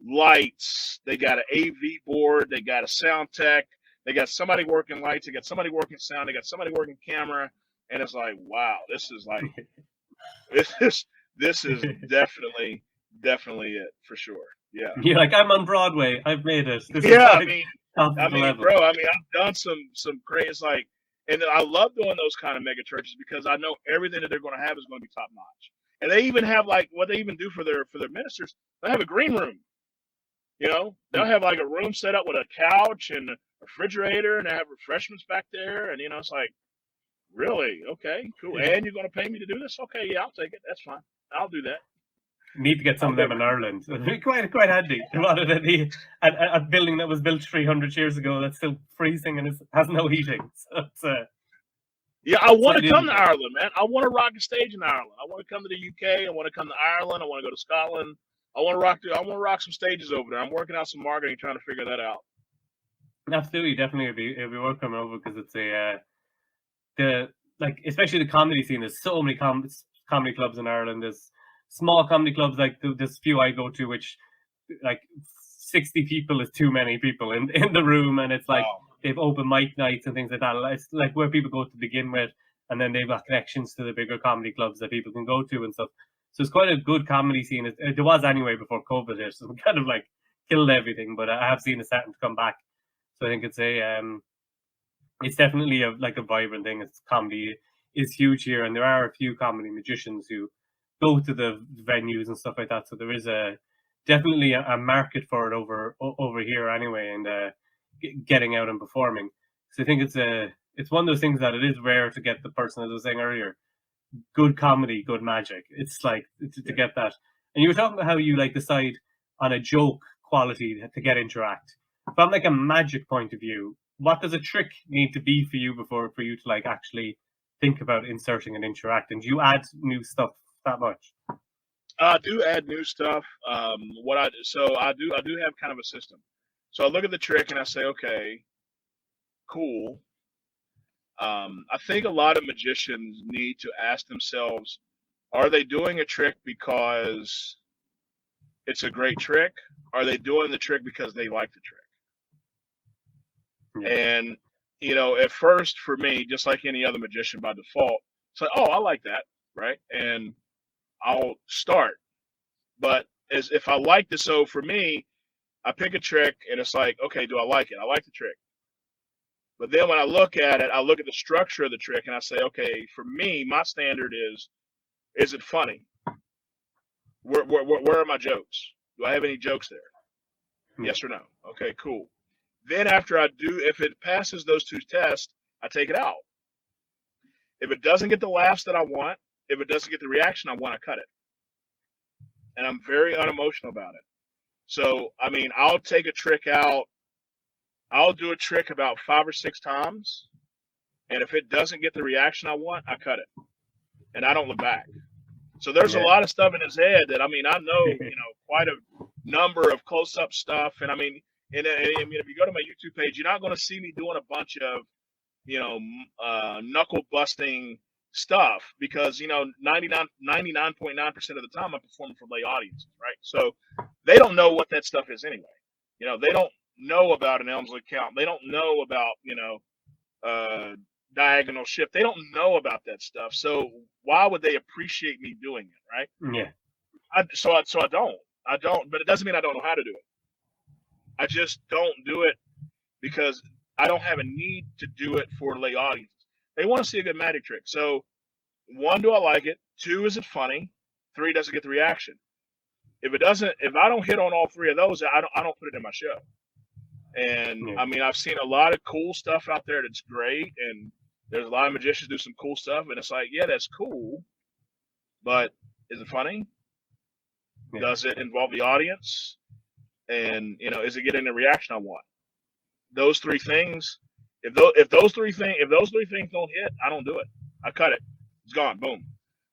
lights. They got an AV board. They got a sound tech. They got somebody working lights. They got somebody working sound. They got somebody working camera. And it's like, wow, this is definitely it for sure. Yeah. You're like, I'm on Broadway. I've made it. This bro, I've done some crazy, like, and I love doing those kind of mega churches because I know everything that they're going to have is going to be top notch. And they even have, like, what they even do for their ministers. They have a green room. They'll have like a room set up with a couch and a refrigerator, and they have refreshments back there. And it's like, really? Okay, cool. And you're going to pay me to do this? Okay, yeah, I'll take it. That's fine. I'll do that. Need to get some of them in Ireland. It'd be quite handy. Rather than a building that was built 300 years ago that's still freezing and has no heating. So it's, I want to come to Ireland, man. I want to rock a stage in Ireland. I want to come to the UK. I want to come to Ireland. I want to go to Scotland. I want to rock some stages over there. I'm working out some marketing, trying to figure that out. Absolutely, definitely, it'll be worth coming over because it's especially the comedy scene. There's so many comedy clubs in Ireland. There's small comedy clubs, like there's few I go to, which like 60 people is too many people in the room, and it's like they've open mic nights and things like that. It's like where people go to begin with, and then they've got connections to the bigger comedy clubs that people can go to and stuff. So it's quite a good comedy scene. There was anyway before COVID hit, so it kind of like killed everything. But I have seen it starting to come back. So I think it's it's definitely a vibrant thing. It's comedy is huge here, and there are a few comedy magicians who go to the venues and stuff like that. So there is definitely a market for it over here anyway, and getting out and performing. So I think it's one of those things that it is rare to get the person, as I was saying earlier, good comedy, good magic. It's like to get that. And you were talking about how you like decide on a joke quality to get interact. From like a magic point of view, what does a trick need to be for you for you to like actually think about inserting and interact? And do you add new stuff that much? I do add new stuff. I do have kind of a system. So I look at the trick and I say, okay, cool. I think a lot of magicians need to ask themselves, are they doing a trick because it's a great trick? Are they doing the trick because they like the trick? Yeah. And at first for me, just like any other magician by default, it's like, oh, I like that, right? And I'll start. But as if I like this, so for me, I pick a trick and it's like, okay, do I like it? I like the trick. But then when I look at it, I look at the structure of the trick and I say, okay, for me, my standard is it funny? Where are my jokes? Do I have any jokes there? Yes or no? Okay, cool. Then after I do, if it passes those two tests, I take it out. If it doesn't get the laughs that I want, if it doesn't get the reaction I want, I cut it. And I'm very unemotional about it. So, I mean, I'll take a trick out. I'll do a trick about 5 or 6 times. And if it doesn't get the reaction I want, I cut it. And I don't look back. So there's a lot of stuff in his head that, I mean, I know, quite a number of close-up stuff. And I mean, if you go to my YouTube page, you're not going to see me doing a bunch of, knuckle busting stuff because, 99.9% of the time I'm performing for lay audiences, right? So they don't know what that stuff is anyway. They don't know about an Elmsley count. They don't know about, diagonal shift. They don't know about that stuff. So why would they appreciate me doing it, right? Yeah. So I don't, but it doesn't mean I don't know how to do it. I just don't do it because I don't have a need to do it for lay audiences. They want to see a good magic trick. So 1, do I like it? 2, is it funny? 3, does it get the reaction? If I don't hit on all 3 of those, I don't put it in my show. And I mean, I've seen a lot of cool stuff out there that's great, and there's a lot of magicians do some cool stuff, and it's like, yeah, that's cool, but is it funny? Yeah. Does it involve the audience? And is it getting the reaction I want? Those 3 things. If those three things don't hit, I don't do it. I cut it. It's gone. Boom.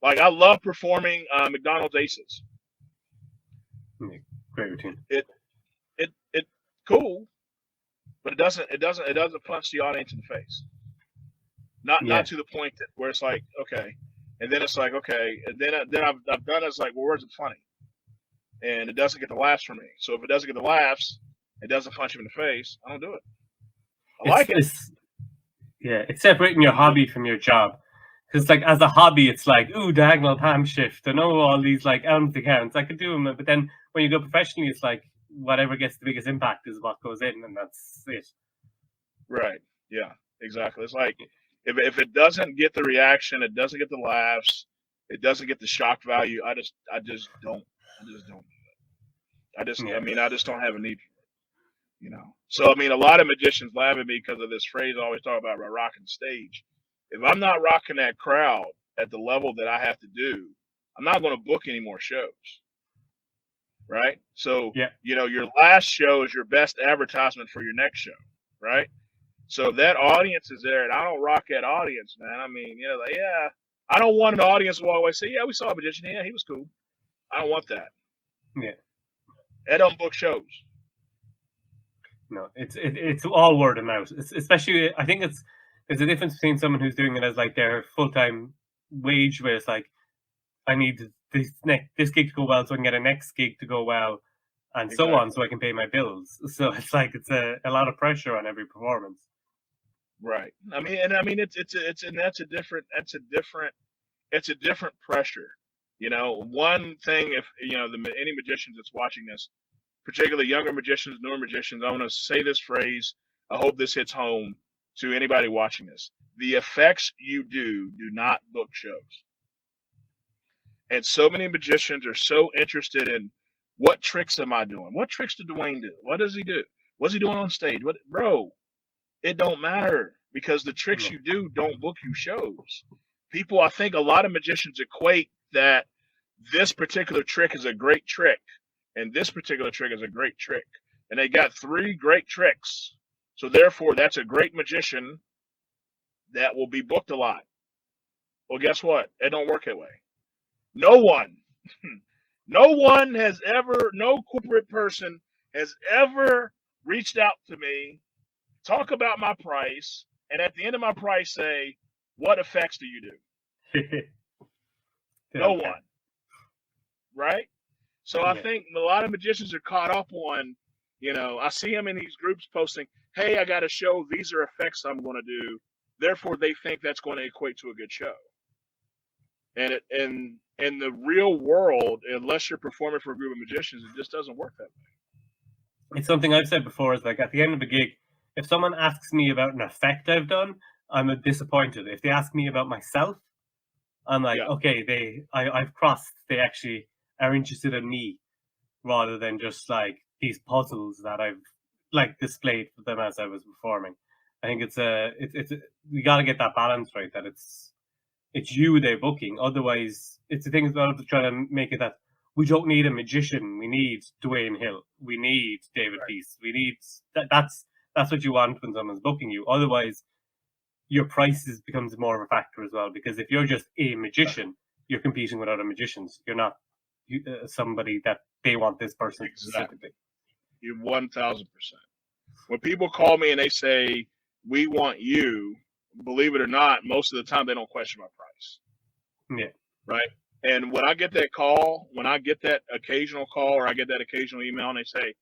Like I love performing McDonald's Aces. Great routine. It cool, but it doesn't punch the audience in the face. Not to the point that where it's like, okay, and then it's like, okay, and then I've done it, it's like, well, where's it funny? And it doesn't get the laughs from me. So if it doesn't get the laughs, it doesn't punch him in the face, I don't do it. I like it. It's separating your hobby from your job. Because like as a hobby, it's like, ooh, diagonal palm shift. I know all these like empty counts. I could do them, but then when you go professionally, it's like whatever gets the biggest impact is what goes in, and that's it. Right. Yeah. Exactly. It's like if it doesn't get the reaction, it doesn't get the laughs, it doesn't get the shock value. I just don't do it. I mean, I just don't have a need for it. So I mean, a lot of magicians laugh at me because of this phrase I always talk about rocking the stage. If I'm not rocking that crowd at the level that I have to do, I'm not going to book any more shows. Right? So, your last show is your best advertisement for your next show. Right? So if that audience is there and I don't rock that audience, man, I mean, like, yeah, I don't want an audience to walk away and say, yeah, we saw a magician. Yeah, he was cool. I don't want that. Yeah. I don't book shows. No, it's all word of mouth. Especially, I think there's a difference between someone who's doing it as like their full-time wage, where it's like, I need this gig to go well so I can get a next gig to go well, and so on, so I can pay my bills. So it's like it's a lot of pressure on every performance. Right. I mean, that's a different pressure. One thing, if any magicians that's watching this, particularly younger magicians, newer magicians, I want to say this phrase. I hope this hits home to anybody watching this. The effects you do not book shows. And so many magicians are so interested in what tricks am I doing? What tricks did Dewayne do? What does he do? What's he doing on stage? Bro, it don't matter because the tricks you do don't book you shows. I think a lot of magicians equate that this particular trick is a great trick and this particular trick is a great trick. And they got 3 great tricks. So therefore, that's a great magician that will be booked a lot. Well, guess what? It don't work that way. No one No corporate person has ever reached out to me, talk about my price, and at the end of my price say, what effects do you do? No one. Right? So I think a lot of magicians are caught up on, I see them in these groups posting, hey, I got a show. These are effects I'm going to do. Therefore, they think that's going to equate to a good show. And in the real world, unless you're performing for a group of magicians, it just doesn't work that way. It's something I've said before, is like at the end of a gig, if someone asks me about an effect I've done, I'm disappointed. If they ask me about myself, I'm like, okay, I've crossed. They actually are interested in me rather than just like these puzzles that I've like displayed for them as I was performing. I think it's we got to get that balance right, that it's you they're booking. Otherwise, it's the thing as well to try to make it that we don't need a magician. We need Dewayne Hill. We need David Peace. We need that's what you want when someone's booking you. Otherwise, your prices becomes more of a factor as well, because if you're just a magician, you're competing with other magicians. You're not somebody that they want this person specifically. You're 1,000%. When people call me and they say, we want you, believe it or not, most of the time they don't question my price. Yeah. Right? And when I get that call, when I get that occasional call or I get that occasional email and they say,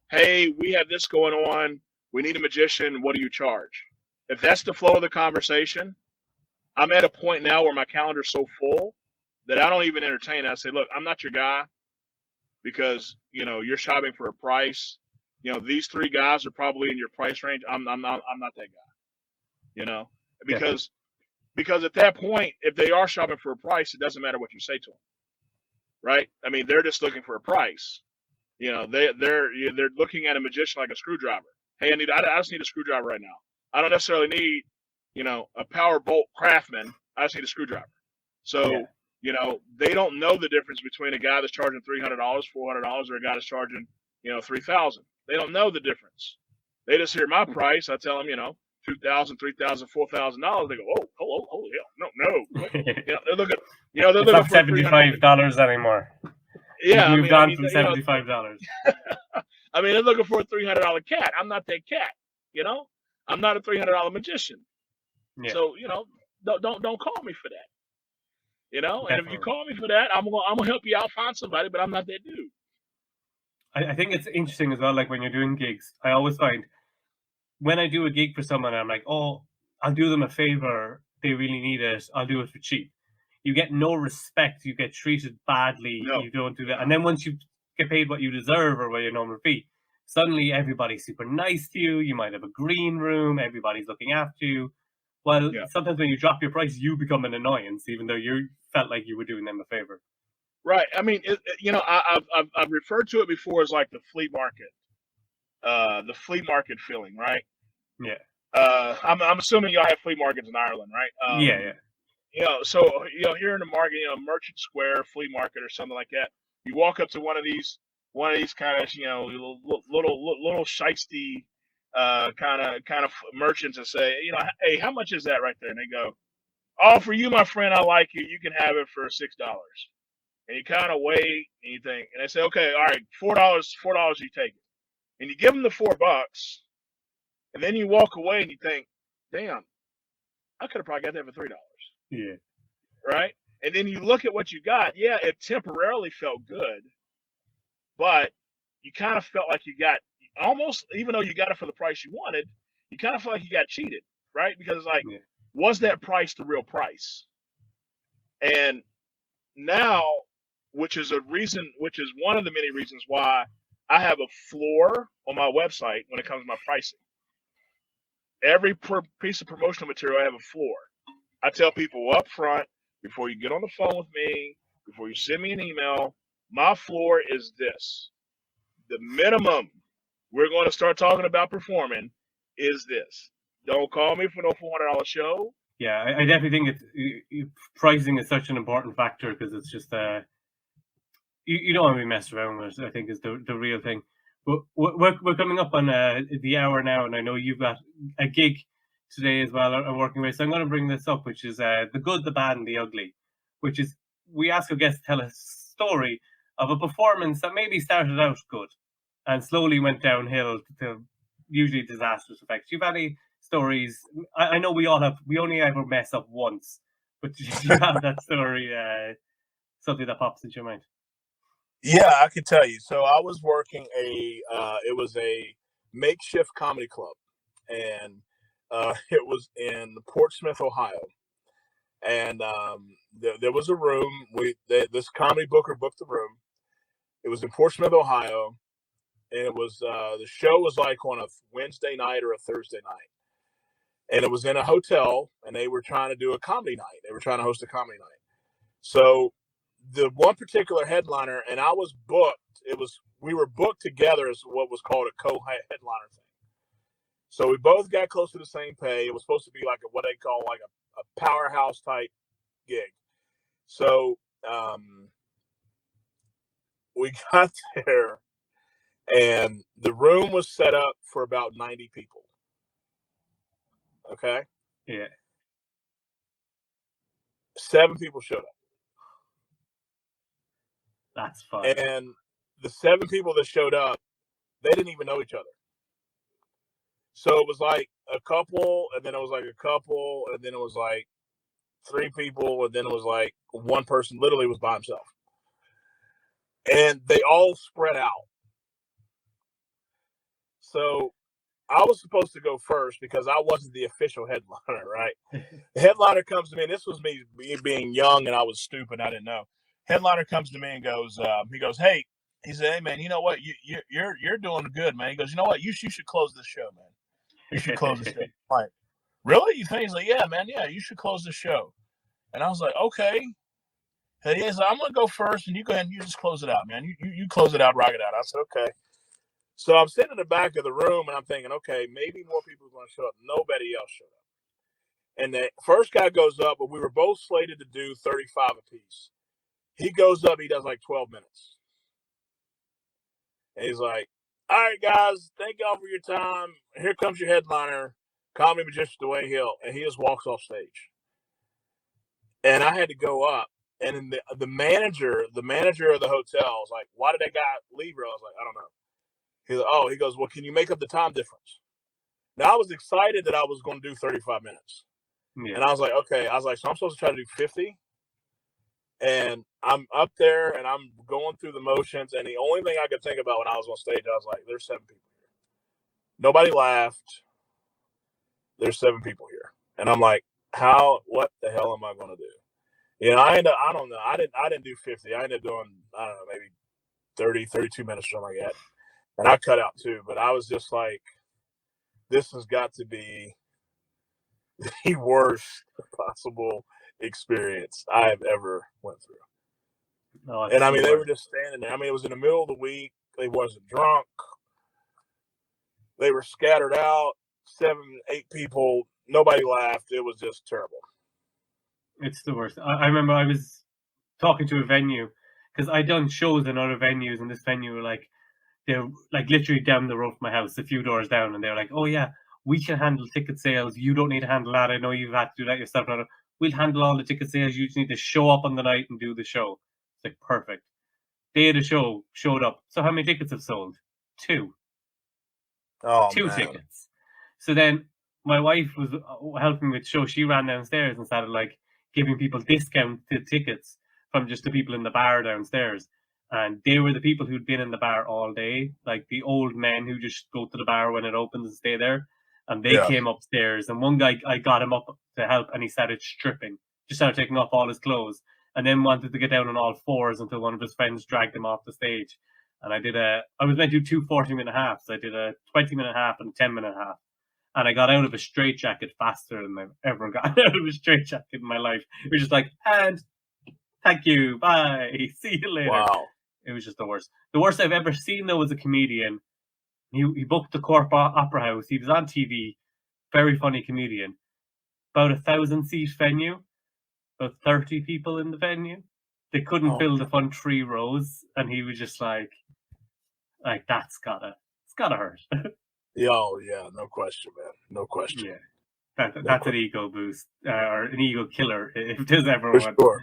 hey, we have this going on. We need a magician. What do you charge? If that's the flow of the conversation, I'm at a point now where my calendar's so full that I don't even entertain it. I say, look, I'm not your guy because, you're shopping for a price. These three guys are probably in your price range. I'm not that guy, because at that point, if they are shopping for a price, it doesn't matter what you say to them. Right. I mean, they're just looking for a price. They're looking at a magician like a screwdriver. Hey, I just need a screwdriver right now. I don't necessarily need, a power bolt craftsman. I just need a screwdriver. So, they don't know the difference between a guy that's charging $300, $400, or a guy that's charging, $3,000. They don't know the difference. They just hear my price. I tell them, $2,000, $3,000, $4,000. They go, oh, holy hell, no. They're looking, they're it's looking not for $75 anymore. Yeah, moved on from $75. I mean, they're looking for a $300 cat. I'm not that cat. I'm not a $300 magician. Yeah. So don't call me for that. Definitely. And if you call me for that, I'm gonna help you out find somebody, but I'm not that dude. I think it's interesting as well. Like when you're doing gigs, I always find when I do a gig for someone, I'm like, oh, I'll do them a favor. They really need it. I'll do it for cheap. You get no respect. You get treated badly. No. You don't do that. And then once you get paid what you deserve or what your normal fee, suddenly everybody's super nice to you. You might have a green room. Everybody's looking after you. Well, sometimes when you drop your price, you become an annoyance, even though you felt like you were doing them a favor. Right. I mean, I've referred to it before as like the flea market feeling, right? Yeah. I'm assuming y'all have flea markets in Ireland, right? Yeah. So here in the market, Merchant Square flea market or something like that. You walk up to one of these kind of little shiesty kind of merchants and say, hey, how much is that right there? And they go, oh, for you, my friend, I like you. You can have it for $6. And you kind of wait and you think, and they say, okay, all right, $4, you take it. And you give them the $4, and then you walk away and you think, damn, I could have probably got that for $3. Yeah. Right? And then you look at what you got. Yeah, it temporarily felt good, but you kind of felt like you got almost, even though you got it for the price you wanted, you kind of felt like you got cheated, right? Because it's like, was that price the real price? And now, which is one of the many reasons why I have a floor on my website when it comes to my pricing. Every piece of promotional material, I have a floor. I tell people up front, before you get on the phone with me, before you send me an email, my floor is this. The minimum we're going to start talking about performing is this. Don't call me for no $400 show. Yeah, I definitely think pricing is such an important factor, because it's just you don't want to be messed around with it, I think, is the real thing. But we're coming up on the hour now, and I know you've got a gig today as well, a working way. So I'm going to bring this up, which is the good, the bad, and the ugly, which is we ask our guests to tell a story of a performance that maybe started out good and slowly went downhill to usually disastrous effects. Do you have any stories? I know we only ever mess up once, but do you have that story, something that pops into your mind? Yeah, I can tell you. So I was working it was a makeshift comedy club, and it was in Portsmouth, Ohio. And there was a room. This comedy booker booked the room. It was in Portsmouth, Ohio, and it was the show was like on a Wednesday night or a Thursday night, and it was in a hotel, and they were trying to do a comedy night. They were trying to host a comedy night. So the one particular headliner, and I was booked. We were booked together as what was called a co-headliner thing. So we both got close to the same pay. It was supposed to be like what they call like a powerhouse type gig. So we got there, and the room was set up for about 90 people. Okay? Yeah. 7 people showed up. That's fun. And the 7 people that showed up, they didn't even know each other. So it was like a couple, and then it was like a couple, and then it was like 3 people, and then it was like one person literally was by himself. And they all spread out. So I was supposed to go first because I wasn't the official headliner, right? The headliner comes to me, and this was me being young, and I was stupid. I didn't know. Headliner comes to me and goes, he goes, hey, he said, hey man, you know what? You're doing good, man. He goes, you know what? You should close this show, man. You should close the show. I'm like, really? You think? He's like, yeah, man, yeah, you should close the show. And I was like, okay. He is, I'm gonna go first, and you go ahead and you just close it out, man. You close it out, rock it out. I said, okay. So I'm sitting in the back of the room, and I'm thinking, okay, maybe more people are going to show up. Nobody else showed up. And the first guy goes up, but we were both slated to do 35 apiece. He goes up, he does like 12 minutes. And he's like, all right, guys, thank y'all for your time. Here comes your headliner, comedy magician Dewayne Hill. And he just walks off stage. And I had to go up. And then the manager of the hotel was like, why did that guy leave her? I was like, I don't know. He goes, well, can you make up the time difference? Now, I was excited that I was going to do 35 minutes. Yeah. And I was like, okay. I was like, so I'm supposed to try to do 50? And I'm up there, and I'm going through the motions, and the only thing I could think about when I was on stage, I was like, there's 7 people here. Nobody laughed. There's 7 people here. And I'm like, what the hell am I going to do? You know, I don't know. I didn't do 50. I ended up doing, I don't know, maybe 30, 32 minutes or something like that. And I cut out too, but I was just like, this has got to be the worst possible experience I've ever went through. Oh, and I mean, they were just standing there. I mean, it was in the middle of the week. They wasn't drunk. They were scattered out, 7, 8 people. Nobody laughed. It was just terrible. It's the worst. I remember I was talking to a venue because I'd done shows in other venues, and this venue were like, they're like literally down the road from my house, a few doors down, and they're like, oh yeah, we can handle ticket sales. You don't need to handle that. I know you've had to do that yourself. We'll handle all the ticket sales. You just need to show up on the night and do the show. It's like, perfect. Day of the show, showed up. So how many tickets have sold? 2. Oh, 2 man. tickets. So then my wife was helping with the show. She ran downstairs and started like giving people discounted tickets from just the people in the bar downstairs. And they were the people who'd been in the bar all day, like the old men who just go to the bar when it opens and stay there. And they came upstairs, and one guy, I got him up to help, and he started stripping, just started taking off all his clothes, and then wanted to get down on all 4s until one of his friends dragged him off the stage. And I was meant to do 2 40-minute halves. I did a 20-minute half and a 10-minute half. And I got out of a straitjacket faster than I've ever gotten out of a straitjacket in my life. It was just like, and thank you, bye, see you later. Wow. It was just the worst. The worst I've ever seen, though, was a comedian. He booked the Cork Opera House. He was on TV. Very funny comedian. About 1,000-seat venue. About 30 people in the venue. They couldn't fill the front 3 rows, and he was just like it's gotta hurt. Oh yeah, no question, man. No question. Yeah, that's an ego boost or an ego killer if there's ever for one. Sure.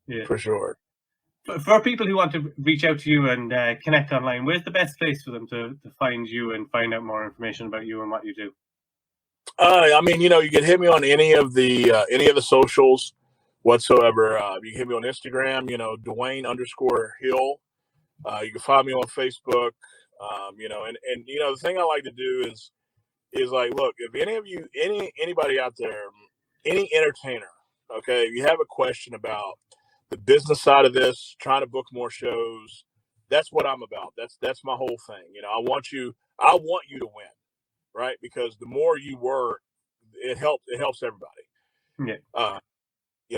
Yeah, for sure. For people who want to reach out to you and connect online, where's the best place for them to find you and find out more information about you and what you do? I mean, you can hit me on any of the socials whatsoever. You can hit me on Instagram, Dewayne_Hill. You can find me on Facebook. And the thing I like to do is like, look, if anybody out there, any entertainer, okay, if you have a question about the business side of this, trying to book more shows, that's what I'm about. That's my whole thing. I want you to win, right? Because the more you work, it helps everybody. Yeah. I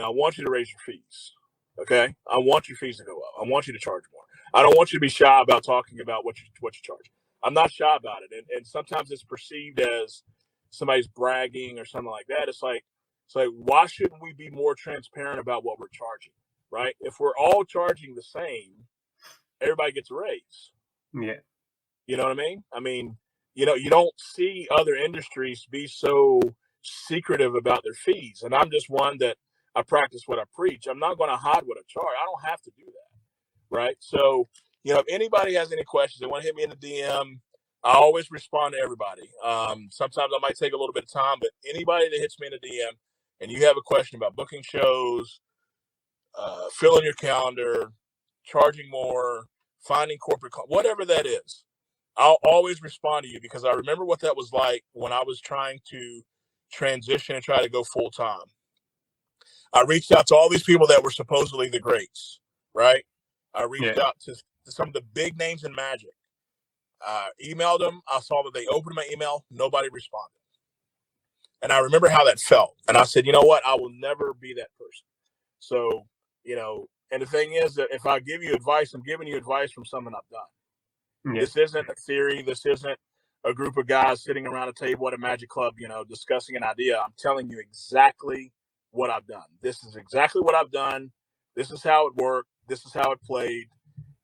want you to raise your fees. Okay, I want your fees to go up. I want you to charge more. I don't want you to be shy about talking about what you charge. I'm not shy about it, and sometimes it's perceived as somebody's bragging or something like that. It's like why shouldn't we be more transparent about what we're charging, right? If we're all charging the same, everybody gets a raise. Yeah. You know what I mean? You don't see other industries be so secretive about their fees, and I'm just one that I practice what I preach. I'm not going to hide what I charge. I don't have to do that, right? So, if anybody has any questions, they want to hit me in the DM. I always respond to everybody. Sometimes I might take a little bit of time, but anybody that hits me in the DM and you have a question about booking shows, filling your calendar, charging more, finding corporate, whatever that is, I'll always respond to you because I remember what that was like when I was trying to transition and try to go full time. I reached out to all these people that were supposedly the greats, right? I reached out to some of the big names in magic. Emailed them. I saw that they opened my email. Nobody responded. And I remember how that felt. And I said, you know what? I will never be that person. So, and the thing is that if I give you advice, I'm giving you advice from something I've done. Yeah. This isn't a theory. This isn't a group of guys sitting around a table at a magic club, discussing an idea. I'm telling you exactly what I've done. This is exactly what I've done. This is how it worked. This is how it played.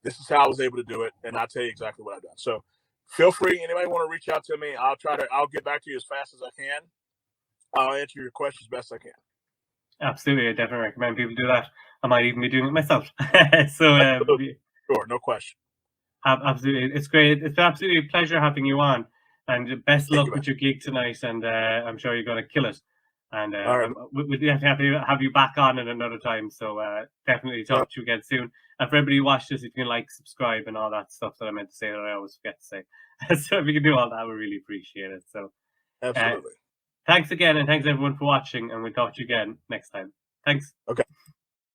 This is how I was able to do it. And I'll tell you exactly what I've done. So feel free. Anybody want to reach out to me? I'll get back to you as fast as I can. I'll answer your questions best I can. Absolutely. I definitely recommend people do that. I might even be doing it myself. So, sure. No question. Absolutely. It's great. It's absolutely a pleasure having you on. And best luck with your gig tonight. And I'm sure you're going to kill it. And right. we'd definitely have you back on at another time. So definitely talk to you again soon. And for everybody who watched this, if you can subscribe and all that stuff that I meant to say that I always forget to say. So if you can do all that, we really appreciate it. So absolutely. Thanks again, and thanks everyone for watching. And we'll talk to you again next time. Thanks. Okay.